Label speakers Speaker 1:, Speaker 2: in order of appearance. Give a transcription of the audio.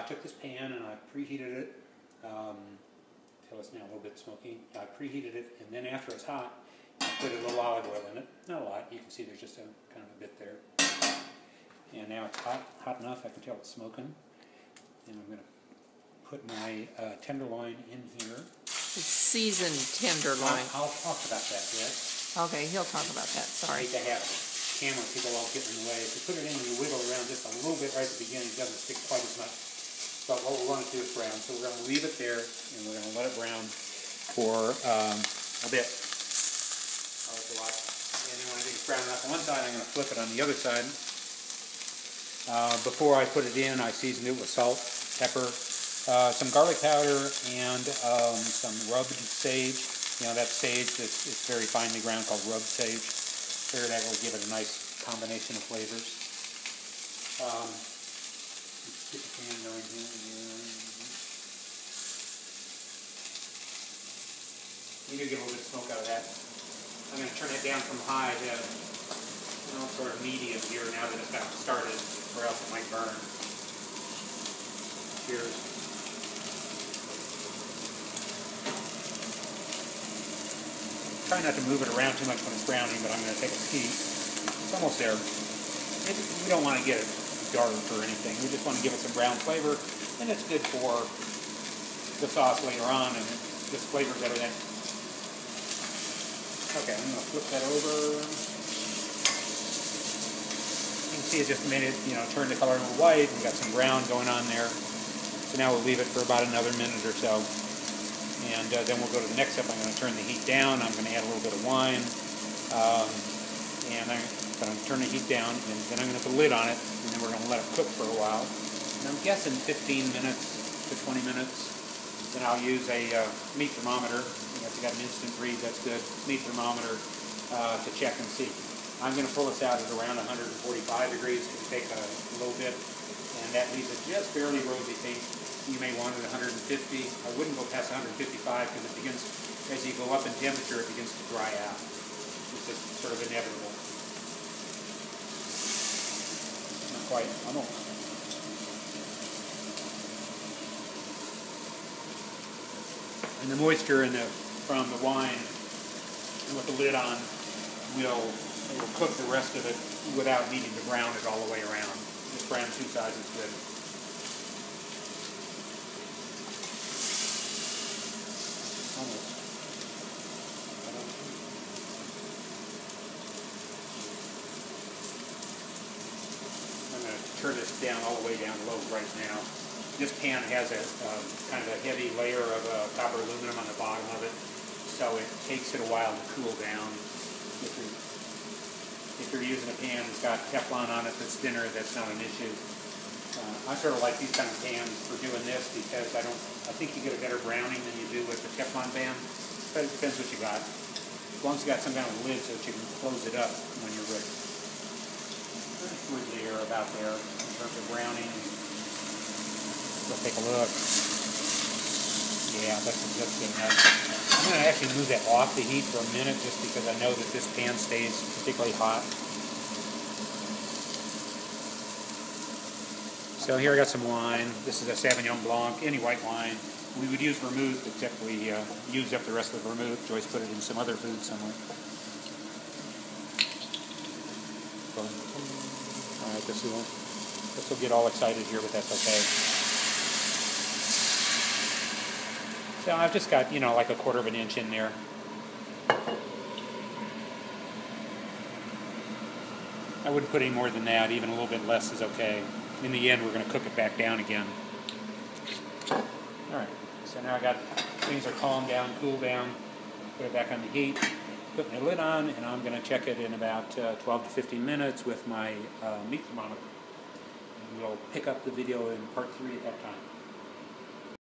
Speaker 1: took this pan and I preheated it until it's now a little bit smoky. I preheated it, and then after it's hot, I put a little olive oil in it. Not a lot. You can see there's just a kind of a bit there. And now it's hot enough. I can tell it's smoking. And I'm going to put my tenderloin in here.
Speaker 2: It's seasoned tenderloin.
Speaker 1: I'll talk about that, yes.
Speaker 2: Okay, he'll talk about that. Sorry.
Speaker 1: I hate to have camera people all getting in the way. If you put it in and you wiggle around just a little bit right at the beginning, it doesn't stick quite as much. But what we want to do is brown. So we're going to leave it there, and we're going to let it brown for a bit. Oh, it's a lot. And then when I think it's brown enough on one side, I'm going to flip it on the other side. Before I put it in, I seasoned it with salt, pepper, some garlic powder, and some rubbed sage. You know, that sage that's very finely ground called rubbed sage. Figure that will give it a nice combination of flavors. Let's get the pan going here. You do get a little bit of smoke out of that. I'm going to turn it down from high to sort of medium here now that it's got started, or else it might burn. Cheers. Try not to move it around too much when it's browning, but I'm going to take a peek. It's almost there. We don't want to get it dark or anything. We just want to give it some brown flavor, and it's good for the sauce later on, and it just flavors everything. Okay, I'm going to flip that over. You can see it just made it, turned the color a little white. We've got some brown going on there. So now we'll leave it for about another minute or so. And then we'll go to the next step. I'm going to turn the heat down. I'm going to add a little bit of wine. And I'm going to turn the heat down, and then I'm going to put a lid on it, and then we're going to let it cook for a while. And I'm guessing 15 minutes to 20 minutes. Then I'll use a meat thermometer. If you got an instant read, that's good. Meat thermometer to check and see. I'm going to pull this out at around 145 degrees. It'll take a little bit, and that leaves it just barely rosy pink. You may want it at 150. I wouldn't go past 155 because it begins, as you go up in temperature, it begins to dry out. It's just sort of inevitable. Not quite. Almost. And the moisture from the wine with the lid on will cook the rest of it without needing to brown it all the way around. Just brown two sides is good. Almost. I'm going to turn this down all the way down low right now. This pan has a kind of a heavy layer of copper aluminum on the bottom of it, so it takes it a while to cool down. If you're using a pan that's got Teflon on it that's thinner, that's not an issue. I sort of like these kind of pans for doing this because I think you get a better browning than you do with the Teflon pan. But it depends what you got. As long as you got some kind of lid so that you can close it up when you're ready. Pretty smoothly here about there in terms of browning. Let's take a look. Yeah, that's good enough. I'm going to actually move that off the heat for a minute just because I know that this pan stays particularly hot. So here I got some wine. This is a Sauvignon Blanc, any white wine. We would use vermouth, except we used up the rest of the vermouth. Joyce put it in some other food somewhere. All right, this will get all excited here, but that's okay. So I've just got, like a 1/4 of an inch in there. I wouldn't put any more than that. Even a little bit less is okay. In the end, we're going to cook it back down again. All right. So now things are calmed down, cooled down. Put it back on the heat. Put my lid on, and I'm going to check it in about 12 to 15 minutes with my meat thermometer. And we'll pick up the video in part 3 at that time.